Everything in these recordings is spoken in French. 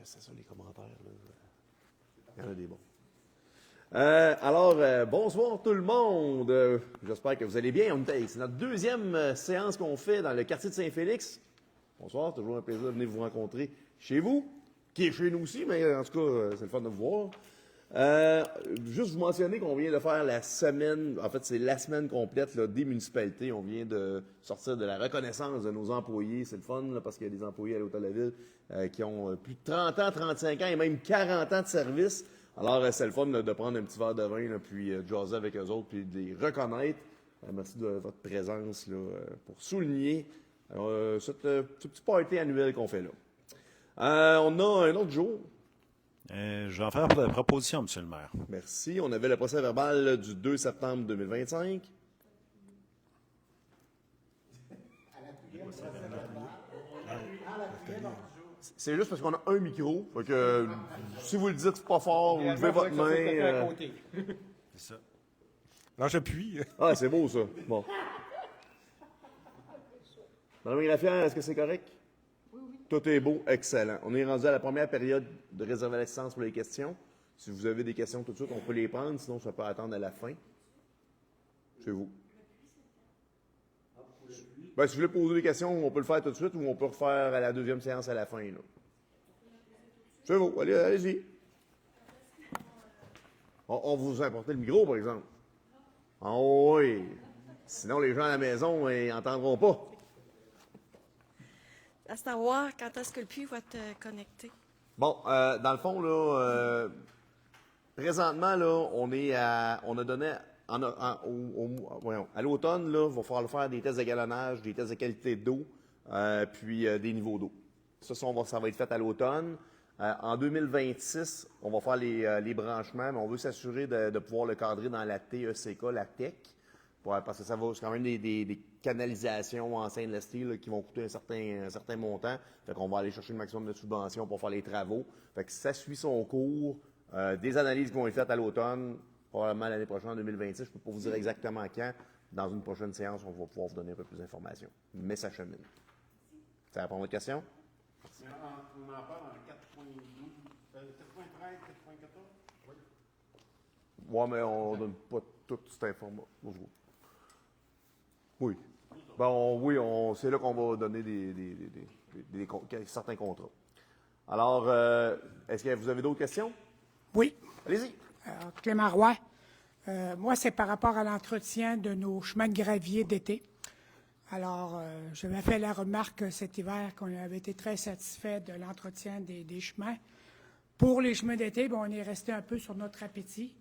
c'est ça, les commentaires. Là. Il y en a des bons. Alors, bonsoir tout le monde. J'espère que vous allez bien. C'est notre deuxième séance qu'on fait dans le quartier de Saint-Félix. Bonsoir, toujours un plaisir de venir vous rencontrer chez vous, qui est chez nous aussi, mais en tout cas, c'est le fun de vous voir. Juste vous mentionner qu'on vient de faire la semaine, en fait c'est la semaine complète là, des municipalités. On vient de sortir de la reconnaissance de nos employés. C'est le fun là, parce qu'il y a des employés à l'Hôtel de la Ville qui ont plus de 30 ans, 35 ans et même 40 ans de service. Alors c'est le fun là, de prendre un petit verre de vin là, puis de jaser avec eux autres puis de les reconnaître. Merci de votre présence là, pour souligner ce petit party annuel qu'on fait là. On a un autre jour. Je vais en faire la proposition, M. le maire. Merci. On avait le procès verbal du 2 septembre 2025. C'est juste parce qu'on a un micro. Fait que, si vous le dites pas fort, vous levez votre main. C'est ça. Non, j'appuie. Ah, c'est beau ça. Bon. Madame Graffière, est-ce que c'est correct? Tout est beau, excellent. On est rendu à la première période de réserver l'assistance pour les questions. Si vous avez des questions tout de suite, on peut les prendre, sinon ça peut attendre à la fin. Chez vous. Ben, si vous voulez poser des questions, on peut le faire tout de suite ou on peut refaire à la deuxième séance à la fin. Là. Chez vous, allez-y. On vous a apporté le micro, par exemple. Ah oui. Sinon, les gens à la maison n'entendront pas. À savoir, quand est-ce que le puits va te connecter? Bon, dans le fond, là, présentement, là, on a donné, à l'automne, là, il va falloir faire des tests de galonnage, des tests de qualité d'eau, puis des niveaux d'eau. Ça va être fait à l'automne. En 2026, on va faire les branchements, mais on veut s'assurer de pouvoir le cadrer dans la TECK, la TEC. Parce que ça va, c'est quand même des canalisations en Saint-Leslie qui vont coûter un certain montant. Fait qu'on va aller chercher le maximum de subventions pour faire les travaux. Fait que ça suit son cours. Des analyses qui vont être faites à l'automne, probablement l'année prochaine, en 2026. Je ne peux pas vous dire exactement quand. Dans une prochaine séance, on va pouvoir vous donner un peu plus d'informations. Mais ça chemine. Ça répond à votre question? On en parle en 4.12, 4.13, 4.14? Oui. Ouais, mais on ne donne pas toute cette information. Oui. Bon, oui, c'est là qu'on va donner certains contrats. Alors, est-ce que vous avez d'autres questions? Oui. Allez-y. Clément Roy. Moi, c'est par rapport à l'entretien de nos chemins de gravier d'été. Alors, j'avais fait la remarque cet hiver qu'on avait été très satisfait de l'entretien des chemins. Pour les chemins d'été, on est resté un peu sur notre appétit.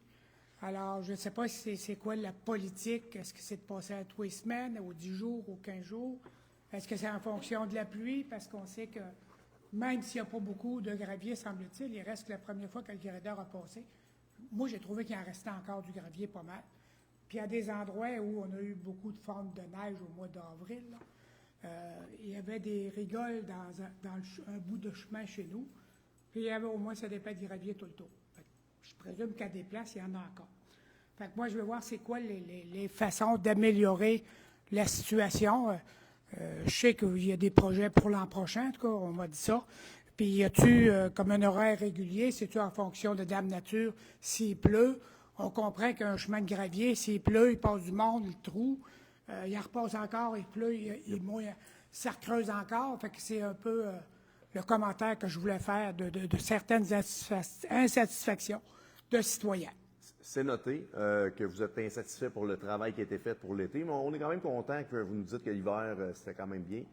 Alors, je ne sais pas si c'est quoi la politique. Est-ce que c'est de passer à 3 semaines, aux 10 jours, aux 15 jours? Est-ce que c'est en fonction de la pluie? Parce qu'on sait que même s'il n'y a pas beaucoup de gravier, semble-t-il, il reste que la première fois que le gradeur a passé. Moi, j'ai trouvé qu'il en restait encore du gravier pas mal. Puis, il y a des endroits où on a eu beaucoup de fonte de neige au mois d'avril. Il y avait des rigoles dans un bout de chemin chez nous. Puis, il y avait au moins ça dépend du gravier tout le tour. Je présume qu'à des places, il y en a encore. Fait que moi, je vais voir c'est quoi les façons d'améliorer la situation. Je sais qu'il y a des projets pour l'an prochain, en tout cas, on m'a dit ça. Puis, y a-tu comme un horaire régulier? C'est-tu en fonction de Dame Nature? S'il pleut, on comprend qu'un chemin de gravier, s'il pleut, il passe du monde, il trouve. Il en repasse encore, il pleut, ça creuse encore. Fait que c'est un peu le commentaire que je voulais faire de certaines insatisfactions de citoyens. C'est noté que vous êtes insatisfait pour le travail qui a été fait pour l'été, mais on est quand même content que vous nous dites que l'hiver, c'était quand même bien.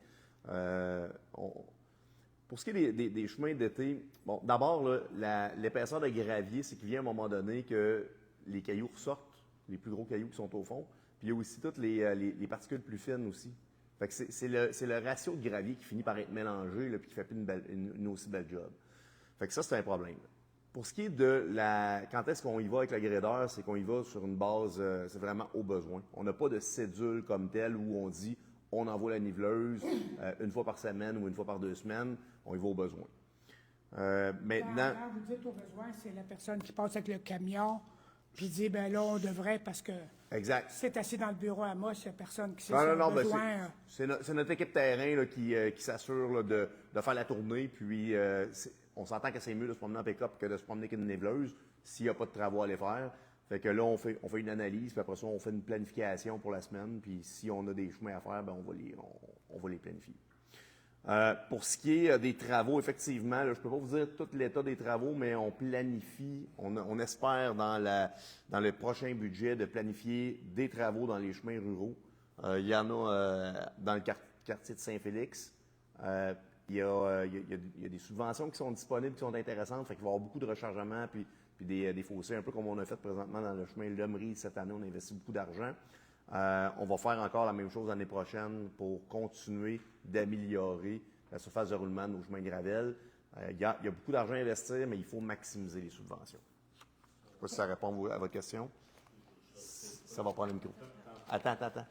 Pour ce qui est des chemins d'été, bon, d'abord, l'épaisseur de gravier, c'est qu'il vient à un moment donné que les cailloux ressortent, les plus gros cailloux qui sont au fond, puis il y a aussi toutes les particules plus fines aussi. Fait que c'est le ratio de gravier qui finit par être mélangé, puis qui fait plus une aussi belle job. Fait que ça, c'est un problème. Pour ce qui est de quand est-ce qu'on y va avec le gradeur, c'est qu'on y va sur une base, c'est vraiment au besoin. On n'a pas de cédule comme telle où on dit on envoie la niveleuse une fois par semaine ou une fois par 2 semaines, on y va au besoin. Maintenant. Quand vous dites au besoin, c'est la personne qui passe avec le camion, puis dit ben là, on devrait parce que Exact. C'est assis dans le bureau à moi, s'il n'y a personne qui sait Non, si non, on a non, ben, besoin. c'est notre équipe terrain là, qui s'assure là, de faire la tournée. Puis, on s'entend que c'est mieux de se promener en pick-up que de se promener avec une nébleuse s'il n'y a pas de travaux à aller faire. Fait que là, on fait une analyse, puis après ça, on fait une planification pour la semaine. Puis, si on a des chemins à faire, ben, on va les planifier. Pour ce qui est des travaux, effectivement, là, je ne peux pas vous dire tout l'état des travaux, mais on planifie, on espère dans le prochain budget de planifier des travaux dans les chemins ruraux. Il y en a dans le quartier de Saint-Félix. Il y a des subventions qui sont disponibles, qui sont intéressantes. Fait qu'il va y avoir beaucoup de rechargements puis des fossés, un peu comme on a fait présentement dans le chemin Lemery cette année. On a investi beaucoup d'argent. On va faire encore la même chose l'année prochaine pour continuer d'améliorer la surface de roulement de nos chemins de gravel. Il y a beaucoup d'argent à investir, mais il faut maximiser les subventions. Je ne sais pas si ça répond à votre question. Ça va prendre le micro. Attends.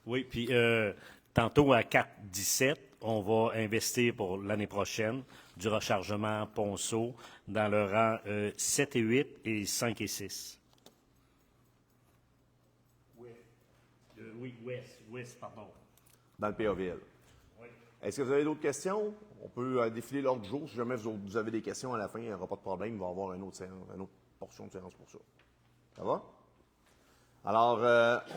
Oui, puis tantôt à 4,17, on va investir pour l'année prochaine du rechargement Ponceau dans le rang 7 et 8 et 5 et 6. Oui, ouest, pardon. Dans le PAVL. Oui. Est-ce que vous avez d'autres questions? On peut défiler l'ordre du jour. Si jamais vous avez des questions à la fin, il n'y aura pas de problème. Il va y avoir une autre portion de séance pour ça. Ça va? Alors,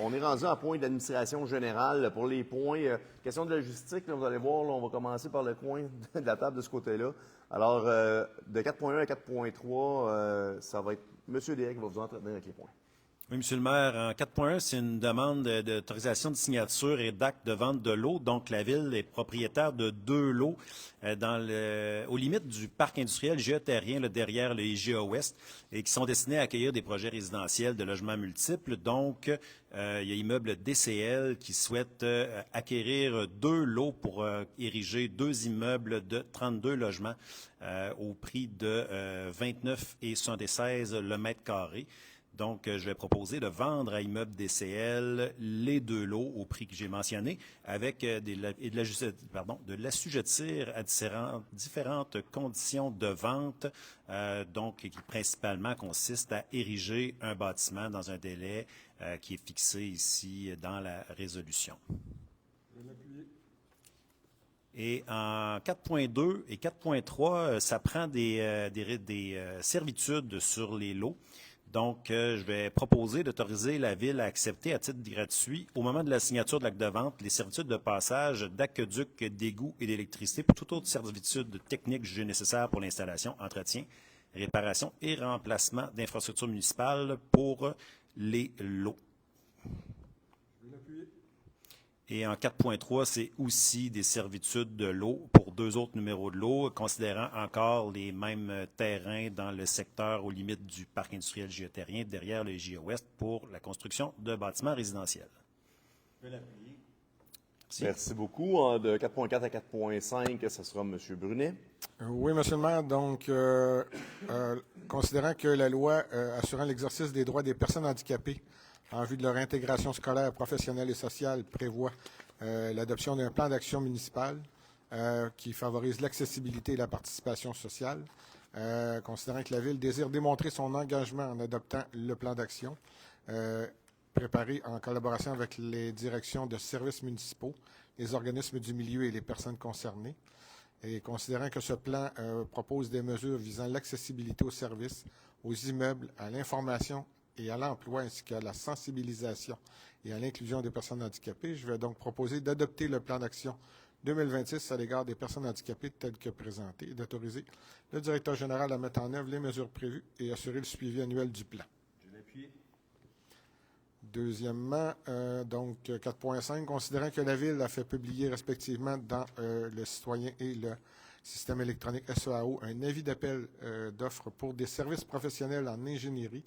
on est rendu à un point d'administration générale. Pour les points, question de logistique, là, vous allez voir, là, on va commencer par le coin de la table de ce côté-là. Alors, de 4.1 à 4.3, ça va être M. Derek qui va vous entretenir avec les points. Oui, M. le maire, en 4.1, c'est une demande d'autorisation de signature et d'acte de vente de lots. Donc, la Ville est propriétaire de 2 lots aux limites du parc industriel géotherrien derrière le IGA Ouest et qui sont destinés à accueillir des projets résidentiels de logements multiples. Donc, il y a Immeuble DCL qui souhaite acquérir 2 lots pour ériger 2 immeubles de 32 logements au prix de 29,76 le mètre carré. Donc, je vais proposer de vendre à Immeuble DCL les 2 lots au prix que j'ai mentionné avec de l'assujettir à différentes conditions de vente, donc qui principalement consiste à ériger un bâtiment dans un délai qui est fixé ici dans la résolution. Et en 4.2 et 4.3, ça prend des servitudes sur les lots. Donc, je vais proposer d'autoriser la Ville à accepter à titre gratuit, au moment de la signature de l'acte de vente, les servitudes de passage d'aqueduc, d'égout et d'électricité pour toute autre servitude technique jugée nécessaire pour l'installation, entretien, réparation et remplacement d'infrastructures municipales pour les lots. Et en 4.3, c'est aussi des servitudes de l'eau pour 2 autres numéros de l'eau, considérant encore les mêmes terrains dans le secteur aux limites du parc industriel géotherrien derrière le IGA Ouest pour la construction de bâtiments résidentiels. Merci beaucoup. De 4.4 à 4.5, ce sera M. Brunet. Oui, M. le maire. Donc, considérant que la loi assurant l'exercice des droits des personnes handicapées en vue de leur intégration scolaire, professionnelle et sociale prévoit l'adoption d'un plan d'action municipal qui favorise l'accessibilité et la participation sociale. Considérant que la Ville désire démontrer son engagement en adoptant le plan d'action, préparé en collaboration avec les directions de services municipaux, les organismes du milieu et les personnes concernées. Et considérant que ce plan propose des mesures visant l'accessibilité aux services, aux immeubles, à l'information et à l'emploi, ainsi qu'à la sensibilisation et à l'inclusion des personnes handicapées, je vais donc proposer d'adopter le plan d'action 2026 à l'égard des personnes handicapées tel que présenté et d'autoriser le directeur général à mettre en œuvre les mesures prévues et assurer le suivi annuel du plan. Je l'appuie. Deuxièmement, donc 4.5, considérant que la Ville a fait publier respectivement dans le citoyen et le système électronique SEAO un avis d'appel d'offres pour des services professionnels en ingénierie,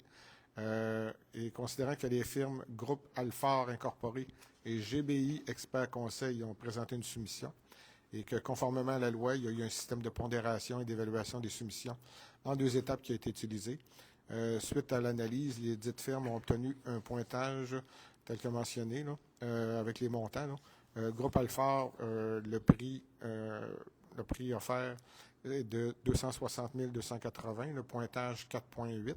et considérant que les firmes Groupe Alphar Incorporé et GBI Expert Conseil ont présenté une soumission et que, conformément à la loi, il y a eu un système de pondération et d'évaluation des soumissions en 2 étapes qui a été utilisé. Suite à l'analyse, les dites firmes ont obtenu un pointage tel que mentionné, là, avec les montants. Groupe Alphar, le prix offert est de 260 280, le pointage 4,8.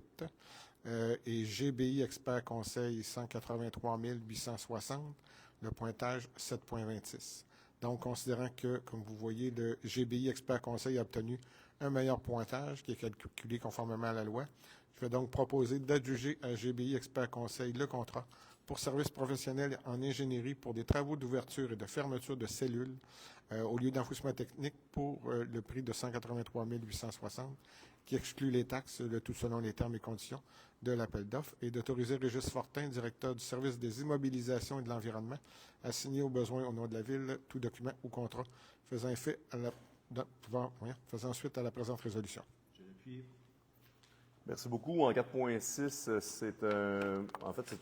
et GBI Expert Conseil 183 860, le pointage 7,26. Donc, considérant que, comme vous voyez, le GBI Expert Conseil a obtenu un meilleur pointage qui est calculé conformément à la loi, je vais donc proposer d'adjuger à GBI Expert Conseil le contrat pour services professionnels en ingénierie pour des travaux d'ouverture et de fermeture de cellules au lieu d'enfouissement technique pour le prix de 183 860, qui exclut les taxes, le tout selon les termes et conditions de l'appel d'offres, et d'autoriser Régis Fortin, directeur du service des immobilisations et de l'environnement, à signer au besoin au nom de la Ville tout document ou contrat faisant suite à la présente résolution. Merci beaucoup. En 4.6, c'est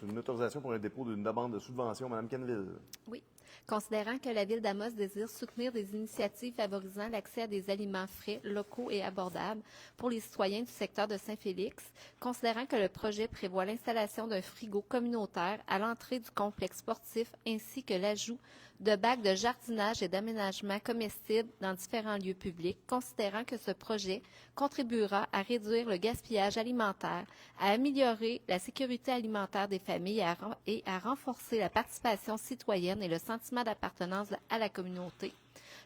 une autorisation pour un dépôt d'une demande de subvention. Mme Quenneville. Oui. Considérant que la Ville d'Amos désire soutenir des initiatives favorisant l'accès à des aliments frais, locaux et abordables pour les citoyens du secteur de Saint-Félix, considérant que le projet prévoit l'installation d'un frigo communautaire à l'entrée du complexe sportif ainsi que l'ajout de bacs de jardinage et d'aménagement comestibles dans différents lieux publics, considérant que ce projet contribuera à réduire le gaspillage alimentaire, à améliorer la sécurité alimentaire des familles et à renforcer la participation citoyenne et le sentiment d'appartenance à la communauté.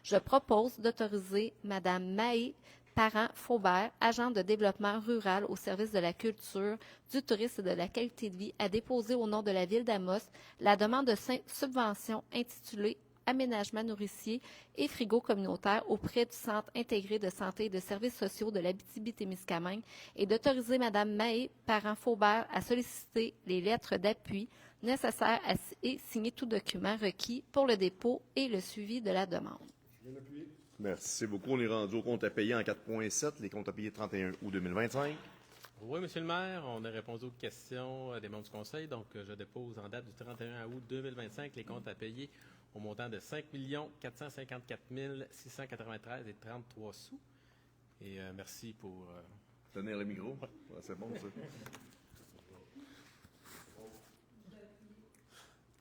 Je propose d'autoriser Mme Maë Parent-Faubert, agente de développement rural au service de la culture, du tourisme et de la qualité de vie, à déposer au nom de la Ville d'Amos la demande de subvention intitulée Aménagement nourricier et frigo communautaire auprès du Centre intégré de santé et de services sociaux de l'Abitibi-Témiscamingue et d'autoriser Mme Maë Parent-Faubert à solliciter les lettres d'appui nécessaires et signer tout document requis pour le dépôt et le suivi de la demande. Merci beaucoup. On est rendu au compte à payer en 4.7, les comptes à payer 31 août 2025. Oui, Monsieur le maire, on a répondu aux questions des membres du Conseil. Donc, je dépose en date du 31 août 2025 les comptes à payer au montant de 5 454 693 et 33 sous. Et merci pour... Tenir le micro. Ouais, c'est bon, ça.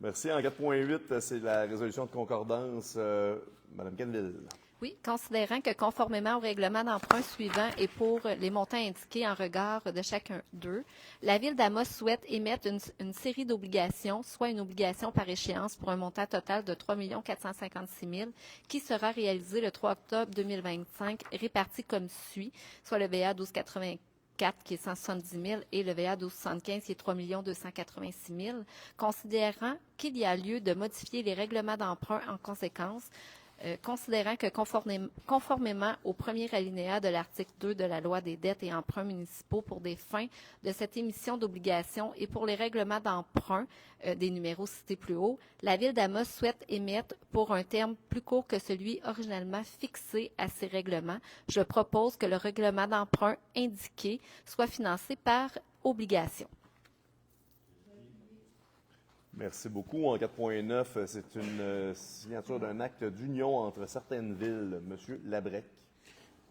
Merci. En 4.8, c'est la résolution de concordance. Mme Quenneville. Oui, considérant que conformément au règlement d'emprunt suivant et pour les montants indiqués en regard de chacun d'eux, la Ville d'Amos souhaite émettre une série d'obligations, soit une obligation par échéance pour un montant total de 3 456 000 qui sera réalisé le 3 octobre 2025, réparti comme suit, soit le VA 1284 qui est 170 000 et le VA 1275 qui est 3 286 000, considérant qu'il y a lieu de modifier les règlements d'emprunt en conséquence, considérant que conformément au premier alinéa de l'article 2 de la Loi des dettes et emprunts municipaux pour des fins de cette émission d'obligations et pour les règlements d'emprunt des numéros cités plus haut, la Ville d'Amos souhaite émettre pour un terme plus court que celui originalement fixé à ces règlements. Je propose que le règlement d'emprunt indiqué soit financé par obligation. Merci beaucoup. En 4.9, c'est une signature d'un acte d'union entre certaines villes. Monsieur Labrec.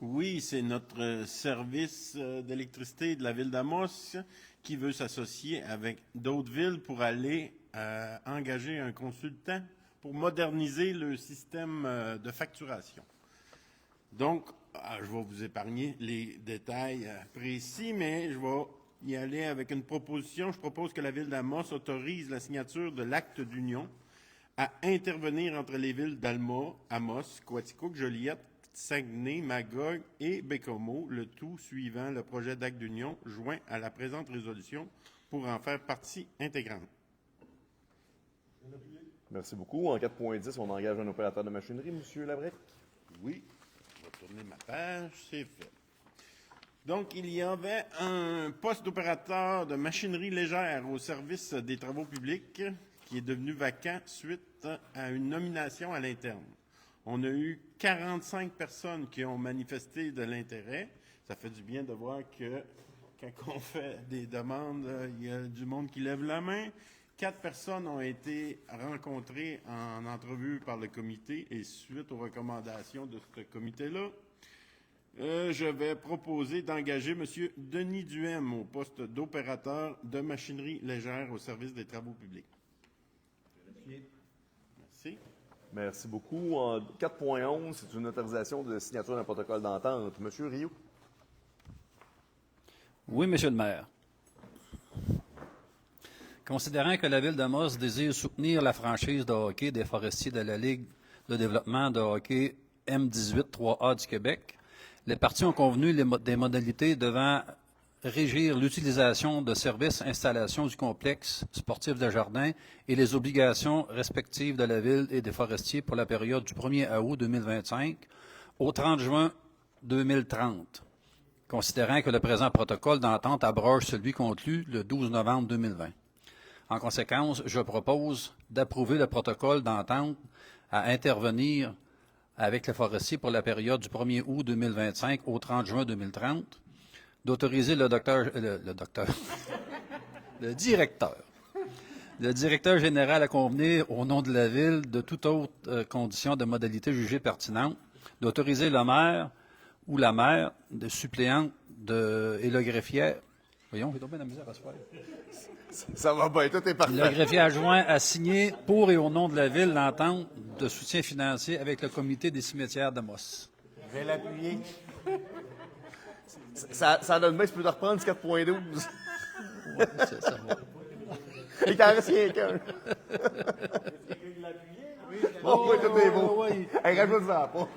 Oui, c'est notre service d'électricité de la ville d'Amos qui veut s'associer avec d'autres villes pour aller engager un consultant pour moderniser le système de facturation. Donc, je vais vous épargner les détails précis, mais je vais y aller avec une proposition. Je propose que la Ville d'Amos autorise la signature de l'acte d'union à intervenir entre les villes d'Alma, Amos, Coaticook, Joliette, Saguenay, Magog et Bécomo, le tout suivant le projet d'acte d'union joint à la présente résolution pour en faire partie intégrante. Merci beaucoup. En 4.10, on engage un opérateur de machinerie. Monsieur Labrec. Oui, je vais tourner ma page, c'est fait. Donc, il y avait un poste d'opérateur de machinerie légère au service des travaux publics qui est devenu vacant suite à une nomination à l'interne. On a eu 45 personnes qui ont manifesté de l'intérêt. Ça fait du bien de voir que quand on fait des demandes, il y a du monde qui lève la main. 4 personnes ont été rencontrées en entrevue par le comité et suite aux recommandations de ce comité-là, je vais proposer d'engager M. Denis Duhem au poste d'opérateur de machinerie légère au service des travaux publics. Merci. Merci beaucoup. En 4.11, c'est une autorisation de signature d'un protocole d'entente. Monsieur Rioux. Oui, Monsieur le maire. Considérant que la Ville d'Amos désire soutenir la franchise de hockey des forestiers de la Ligue de développement de hockey M18 3A du Québec, les parties ont convenu des modalités devant régir l'utilisation de services installation du complexe sportif de jardin et les obligations respectives de la Ville et des forestiers pour la période du 1er août 2025 au 30 juin 2030, considérant que le présent protocole d'entente abroge celui conclu le 12 novembre 2020. En conséquence, je propose d'approuver le protocole d'entente à intervenir avec les forestiers pour la période du 1er août 2025 au 30 juin 2030, d'autoriser le directeur général à convenir au nom de la Ville de toute autre condition de modalité jugée pertinente, d'autoriser le maire ou la maire de suppléante et le greffier. Voyons, j'ai tombé dans la misère à se faire. Ça va bien, tout est parfait. Le greffier adjoint a signé pour et au nom de la Ville l'entente de soutien financier avec le comité des cimetières d'Amos. Je vais l'appuyer. Ça donne bien, tu peux te reprendre ce 4.12. Ouais, ça va. Il t'en reste rien qu'un. Oh, oui, tout est beau. Hey, rajoute-en pas.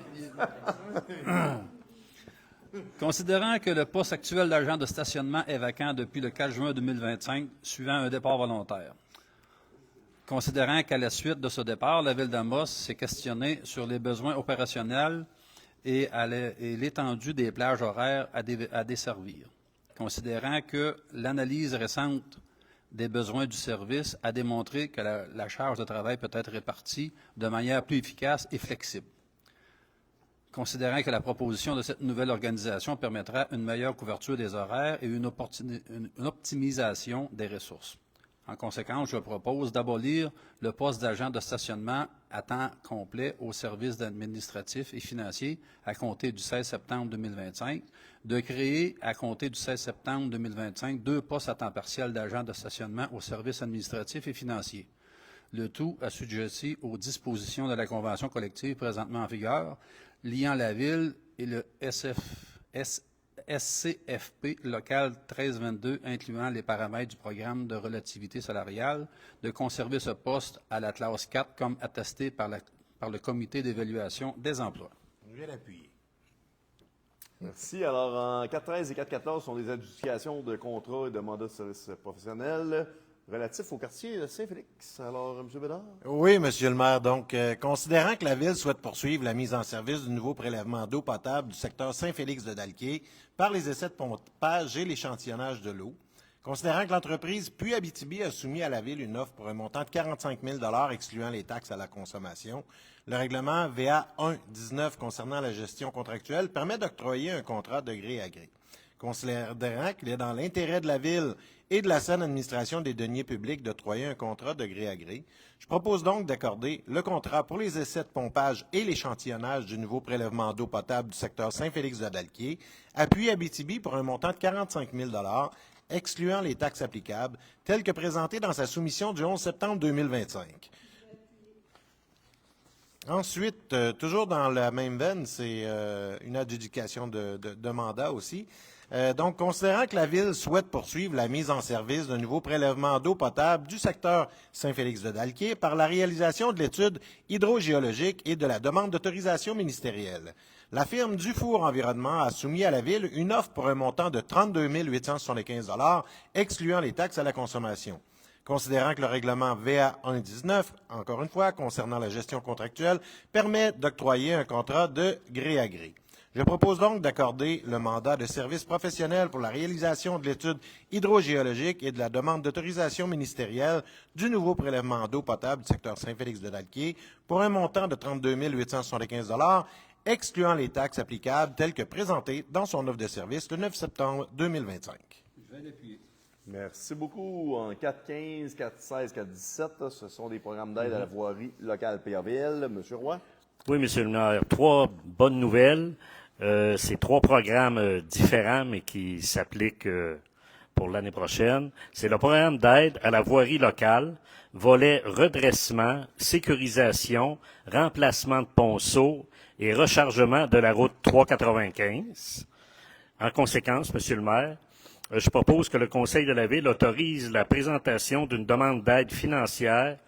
Considérant que le poste actuel d'agent de stationnement est vacant depuis le 4 juin 2025, suivant un départ volontaire. Considérant qu'à la suite de ce départ, la Ville d'Amos s'est questionnée sur les besoins opérationnels et l'étendue des plages horaires à desservir. Considérant que l'analyse récente des besoins du service a démontré que la charge de travail peut être répartie de manière plus efficace et flexible. Considérant que la proposition de cette nouvelle organisation permettra une meilleure couverture des horaires et une optimisation des ressources. En conséquence, je propose d'abolir le poste d'agent de stationnement à temps complet au service administratif et financier à compter du 16 septembre 2025, de créer à compter du 16 septembre 2025 2 postes à temps partiel d'agent de stationnement au service administratif et financier. Le tout assujetti aux dispositions de la Convention collective présentement en vigueur, liant la Ville et le SCFP local 1322, incluant les paramètres du programme de relativité salariale, de conserver ce poste à la classe 4 comme attesté par le comité d'évaluation des emplois. Je vais l'appuyer. Merci. Alors, en 4.13 et 4.14 sont des adjudications de contrats et de mandats de service professionnel relatifs au quartier Saint-Félix. Alors, M. Bédard? Oui, Monsieur le maire. Donc, considérant que la Ville souhaite poursuivre la mise en service du nouveau prélèvement d'eau potable du secteur Saint-Félix de Dalquier par les essais de pompage et l'échantillonnage de l'eau, considérant que l'entreprise Puits Abitibi a soumis à la Ville une offre pour un montant de 45 000 excluant les taxes à la consommation, le règlement VA 1-19 concernant la gestion contractuelle permet d'octroyer un contrat de gré à gré. Considérant qu'il est dans l'intérêt de la Ville et de la saine administration des deniers publics d'octroyer un contrat de gré à gré, je propose donc d'accorder le contrat pour les essais de pompage et l'échantillonnage du nouveau prélèvement d'eau potable du secteur Saint-Félix de Dalquier à Puits Abitibi pour un montant de 45 000 excluant les taxes applicables, tel que présenté dans sa soumission du 11 septembre 2025. Ensuite, toujours dans la même veine, c'est une adjudication de mandat aussi. Donc, considérant que la Ville souhaite poursuivre la mise en service d'un nouveau prélèvement d'eau potable du secteur Saint-Félix de Dalquier par la réalisation de l'étude hydrogéologique et de la demande d'autorisation ministérielle, la firme Dufour Environnement a soumis à la Ville une offre pour un montant de 32 875 $, excluant les taxes à la consommation. Considérant que le règlement VA 1-19, encore une fois, concernant la gestion contractuelle, permet d'octroyer un contrat de gré à gré. Je propose donc d'accorder le mandat de service professionnel pour la réalisation de l'étude hydrogéologique et de la demande d'autorisation ministérielle du nouveau prélèvement d'eau potable du secteur Saint-Félix de Dalquier pour un montant de 32 875 $, excluant les taxes applicables telles que présentées dans son offre de service le 9 septembre 2025. Je vais l'appuyer. Merci beaucoup. En 4.15, 4.16, 4.17, ce sont des programmes d'aide à la voirie locale PAVL. Monsieur Roy? Oui, Monsieur le maire. 3 bonnes nouvelles. C'est 3 programmes différents, mais qui s'appliquent pour l'année prochaine. C'est le programme d'aide à la voirie locale, volet redressement, sécurisation, remplacement de ponceaux et rechargement de la route 395. En conséquence, Monsieur le maire, je propose que le Conseil de la Ville autorise la présentation d'une demande d'aide financière,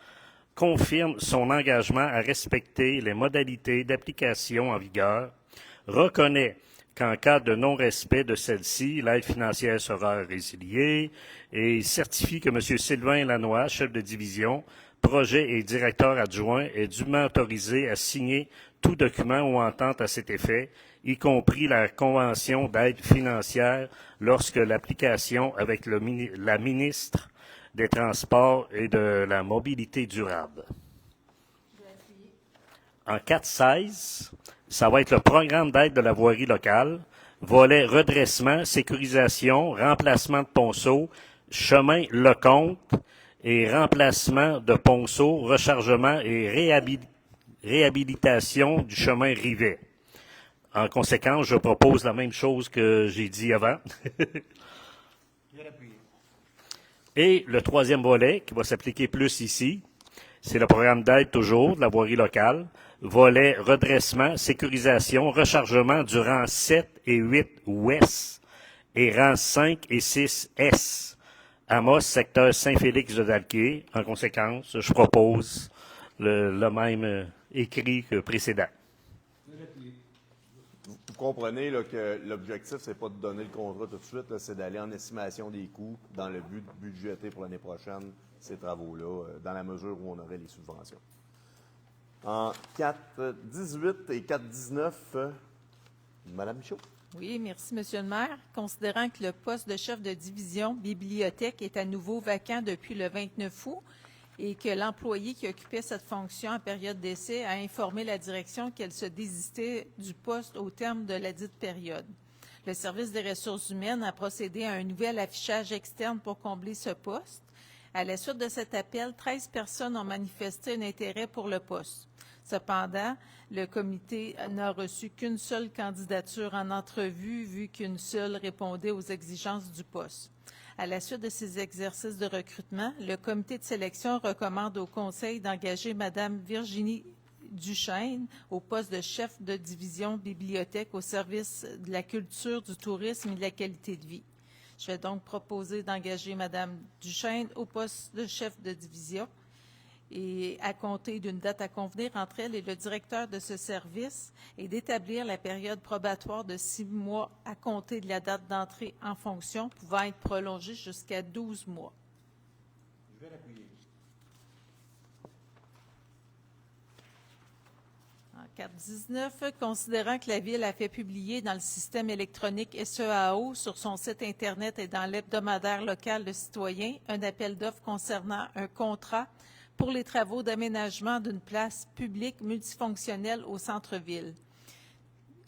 confirme son engagement à respecter les modalités d'application en vigueur, reconnaît qu'en cas de non-respect de celle-ci, l'aide financière sera résiliée et certifie que M. Sylvain Lannoy, chef de division, projet et directeur adjoint, est dûment autorisé à signer tout document ou entente à cet effet, y compris la convention d'aide financière lorsque l'application avec la ministre des Transports et de la Mobilité durable. En 4.16, ça va être le programme d'aide de la voirie locale, volet redressement, sécurisation, remplacement de ponceau, chemin Lecomte et remplacement de ponceau, rechargement et réhabilitation du chemin Rivet. En conséquence, je propose la même chose que j'ai dit avant. Et le troisième volet, qui va s'appliquer plus ici, c'est le programme d'aide toujours de la voirie locale, volet redressement, sécurisation, rechargement du rang 7 et 8 ouest et rang 5 et 6 est. Amos, secteur Saint-Félix de Dalquier. En conséquence, je propose le même écrit que précédent. Vous comprenez là, que l'objectif, c'est pas de donner le contrat tout de suite, là, c'est d'aller en estimation des coûts dans le but de budgéter pour l'année prochaine ces travaux-là, dans la mesure où on aurait les subventions. En 4.18 et 4.19, Mme Michaud. Oui, merci, Monsieur le maire. Considérant que le poste de chef de division bibliothèque est à nouveau vacant depuis le 29 août et que l'employé qui occupait cette fonction en période d'essai a informé la direction qu'elle se désistait du poste au terme de la dite période. Le service des ressources humaines a procédé à un nouvel affichage externe pour combler ce poste. À la suite de cet appel, 13 personnes ont manifesté un intérêt pour le poste. Cependant, le comité n'a reçu qu'une seule candidature en entrevue, vu qu'une seule répondait aux exigences du poste. À la suite de ces exercices de recrutement, le comité de sélection recommande au Conseil d'engager Mme Virginie Duchesne au poste de chef de division bibliothèque au service de la culture, du tourisme et de la qualité de vie. Je vais donc proposer d'engager Mme Duchesne au poste de chef de division et à compter d'une date à convenir entre elle et le directeur de ce service et d'établir la période probatoire de 6 mois à compter de la date d'entrée en fonction, pouvant être prolongée jusqu'à 12 mois. Je vais l'appuyer. En 4.19, considérant que la Ville a fait publier dans le système électronique SEAO sur son site Internet et dans l'hebdomadaire local de citoyens un appel d'offres concernant un contrat pour les travaux d'aménagement d'une place publique multifonctionnelle au centre-ville.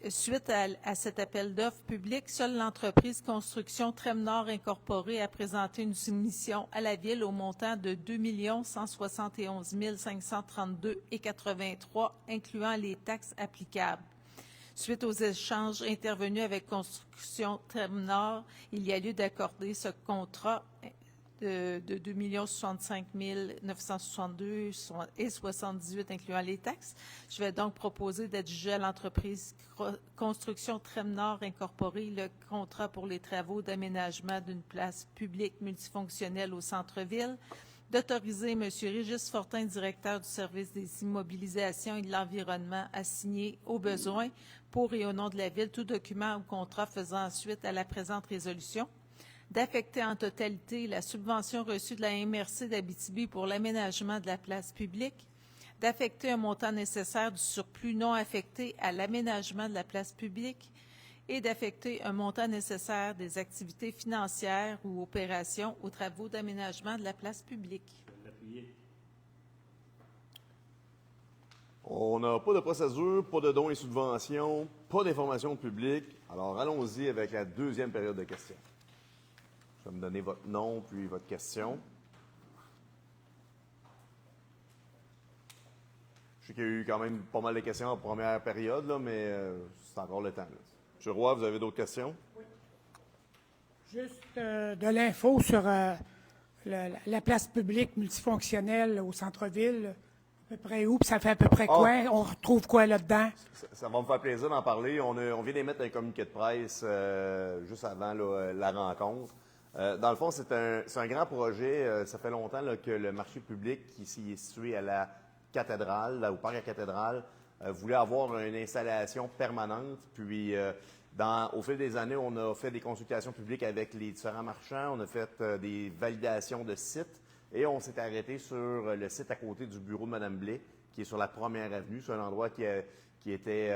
Suite à cet appel d'offres public, seule l'entreprise Construction Tremnord Incorporée a présenté une soumission à la Ville au montant de 2 171 532,83 incluant les taxes applicables. Suite aux échanges intervenus avec Construction Tremnord, il y a lieu d'accorder ce contrat de 2 65 962,78 incluant les taxes. Je vais donc proposer d'adjuger à l'entreprise Construction Tremnord Incorporée le contrat pour les travaux d'aménagement d'une place publique multifonctionnelle au centre-ville, d'autoriser M. Régis Fortin, directeur du service des immobilisations et de l'environnement, à signer au besoin, pour et au nom de la Ville, tout document ou contrat faisant suite à la présente résolution, d'affecter en totalité la subvention reçue de la MRC d'Abitibi pour l'aménagement de la place publique, d'affecter un montant nécessaire du surplus non affecté à l'aménagement de la place publique et d'affecter un montant nécessaire des activités financières ou opérations aux travaux d'aménagement de la place publique. On n'a pas de procédure, pas de dons et subventions, pas d'informations publiques. Alors, allons-y avec la deuxième période de questions. Je vais me donner votre nom puis votre question. Je sais qu'il y a eu quand même pas mal de questions en première période, là, mais c'est encore le temps. Là. M. Roy, vous avez d'autres questions? Oui. Juste de l'info sur la place publique multifonctionnelle au centre-ville. À peu près où? Puis ça fait à peu près quoi? On retrouve quoi là-dedans? Ça va me faire plaisir d'en parler. On vient d'émettre un communiqué de presse juste avant là, la rencontre. Dans le fond, c'est un grand projet. Ça fait longtemps là, que le marché public, qui ici est situé à la cathédrale, là, au parc à la cathédrale, voulait avoir une installation permanente. Puis, au fil des années, on a fait des consultations publiques avec les différents marchands. On a fait des validations de sites. Et on s'est arrêté sur le site à côté du bureau de Mme Blais, qui est sur la Première Avenue. C'est un endroit qui était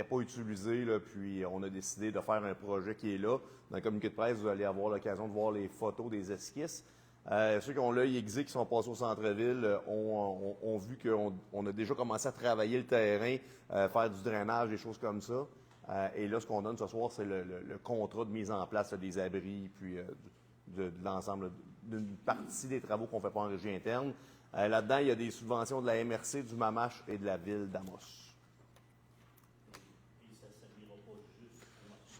pas utilisé, là, puis on a décidé de faire un projet qui est là. Dans le communiqué de presse, vous allez avoir l'occasion de voir les photos des esquisses. Ceux qui ont l'œil aiguisé, qui sont passés au centre-ville, ont vu qu'on a déjà commencé à travailler le terrain, faire du drainage, des choses comme ça. Et là, ce qu'on donne ce soir, c'est le contrat de mise en place là, des abris, puis de l'ensemble d'une partie des travaux qu'on ne fait pas en régie interne. Là-dedans, il y a des subventions de la MRC, du MAMACH et de la ville d'Amos.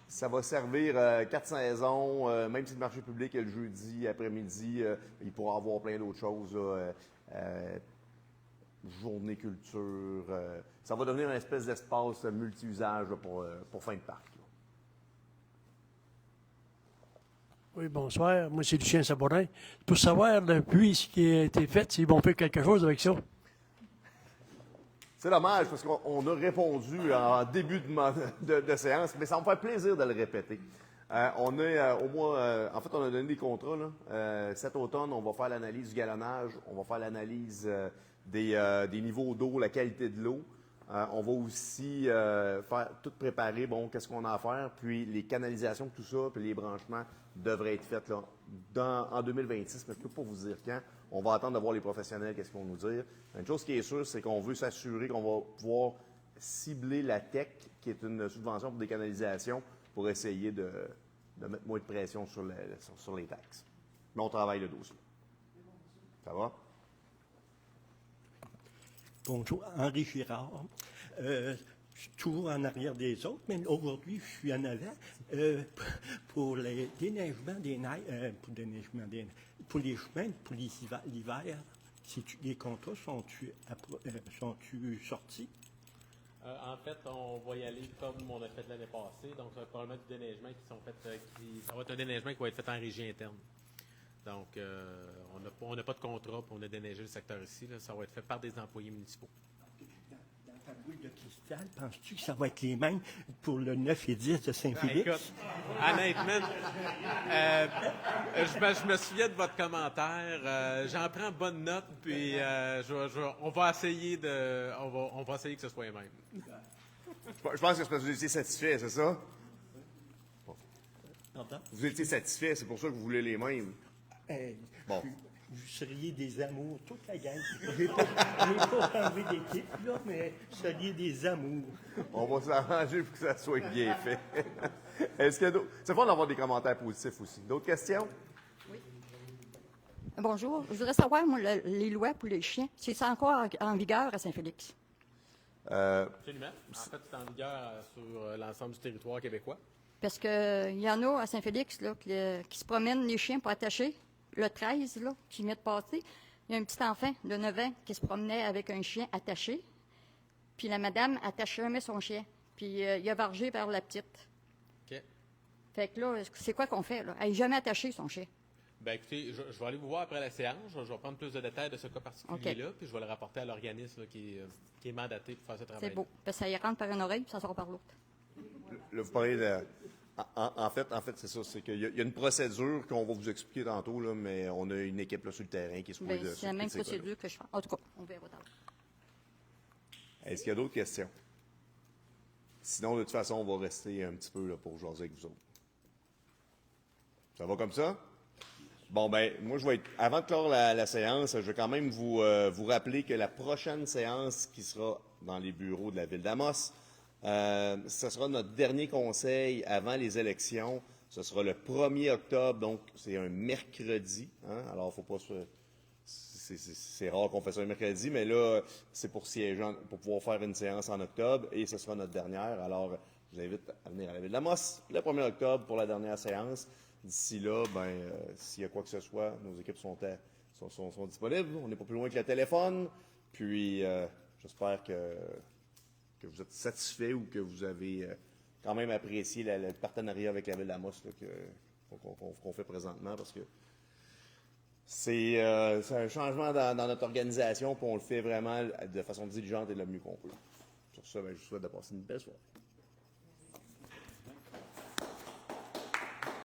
Ça va servir 4 saisons, même si le marché public est le jeudi après-midi, il pourra avoir plein d'autres choses. Journée culture. Ça va devenir une espèce d'espace multi-usage pour fin de parc. Oui, bonsoir. Moi, c'est Lucien Sabourin. Pour savoir, depuis ce qui a été fait, s'ils vont faire quelque chose avec ça. C'est dommage parce qu'on a répondu en début de séance, mais ça me fait plaisir de le répéter. On a donné des contrats. Là. Cet automne, on va faire l'analyse du galonnage, on va faire l'analyse des niveaux d'eau, la qualité de l'eau. On va aussi faire tout préparer, qu'est-ce qu'on a à faire, puis les canalisations, tout ça, puis les branchements devraient être faits là, en 2026, mais je ne peux pas vous dire quand. On va attendre de voir les professionnels, qu'est-ce qu'ils vont nous dire. Une chose qui est sûre, c'est qu'on veut s'assurer qu'on va pouvoir cibler la TEC, qui est une subvention pour des canalisations, pour essayer de mettre moins de pression sur les taxes. Mais on travaille le dossier. Ça va? Bonjour, Henri Girard. Je suis toujours en arrière des autres, mais aujourd'hui, je suis en avant pour le déneigement des neiges, pour les chemins, pour l'hiver. Les contrats sont-ils sortis? En fait, on va y aller comme on a fait l'année passée. Donc, ça va probablement du déneigement ça va être un déneigement qui va être fait en régie interne. Donc, on n'a pas de contrat pour on a déneigé le secteur ici. Là. Ça va être fait par des employés municipaux. Dans ta boule de cristal, penses-tu que ça va être les mêmes pour le 9 et 10 de Saint-Philippe? Écoute, honnêtement, je me souviens de votre commentaire. J'en prends bonne note, puis on va essayer que ce soit les mêmes. Je pense que c'est parce que vous étiez satisfait, c'est ça? Vous étiez satisfait, c'est pour ça que vous voulez les mêmes. Bon. Vous seriez des amours, toute la gang. Je n'ai pas enlevé d'équipe, là, mais vous seriez des amours. On va s'arranger pour que ça soit bien fait. Est-ce qu'il y a d'autres? C'est fun d'avoir des commentaires positifs aussi. D'autres questions? Oui. Bonjour. Je voudrais savoir, moi, les lois pour les chiens, c'est ça encore en vigueur à Saint-Félix? Absolument. En fait, c'est en vigueur sur l'ensemble du territoire québécois. Parce qu'il y en a à Saint-Félix là, qui se promènent les chiens pour attacher. Le 13, là, qui vient de passer, il y a un petit enfant de 9 ans qui se promenait avec un chien attaché. Puis la madame attachait jamais son chien. Puis il a vargé vers la petite. OK. Fait que là, c'est quoi qu'on fait, là? Elle n'est jamais attachée, son chien. Bien, écoutez, je vais aller vous voir après la séance. Je vais prendre plus de détails de ce cas particulier-là, puis je vais le rapporter à l'organisme là, qui est mandaté pour faire ce travail. C'est beau. Parce que ça y rentre par une oreille, puis ça sort par l'autre. Là, vous parlez de... En fait, c'est ça. C'est qu'il y a une procédure qu'on va vous expliquer tantôt, là, mais on a une équipe là, sur le terrain qui est supposée de... C'est la même procédure que je fais. En tout cas, on verra tantôt. Est-ce qu'il y a d'autres questions? Sinon, de toute façon, on va rester un petit peu là, pour jaser avec vous autres. Ça va comme ça? Bon, ben, moi, avant de clore la séance, je vais quand même vous rappeler que la prochaine séance qui sera dans les bureaux de la ville d'Amos, ce sera notre dernier conseil avant les élections. Ce sera le 1er octobre, donc c'est un mercredi. Hein? Alors, faut pas c'est rare qu'on fasse un mercredi, mais là, c'est pour pouvoir faire une séance en octobre, et ce sera notre dernière. Alors, je vous invite à venir à la ville d'Amos le 1er octobre pour la dernière séance. D'ici là, s'il y a quoi que ce soit, nos équipes sont disponibles. On n'est pas plus loin que le téléphone. Puis, j'espère que vous êtes satisfait ou que vous avez quand même apprécié le partenariat avec la Ville d'Amos qu'on fait présentement, parce que c'est un changement dans notre organisation, puis on le fait vraiment de façon diligente et le mieux qu'on peut. Sur ça, je vous souhaite de passer une belle soirée.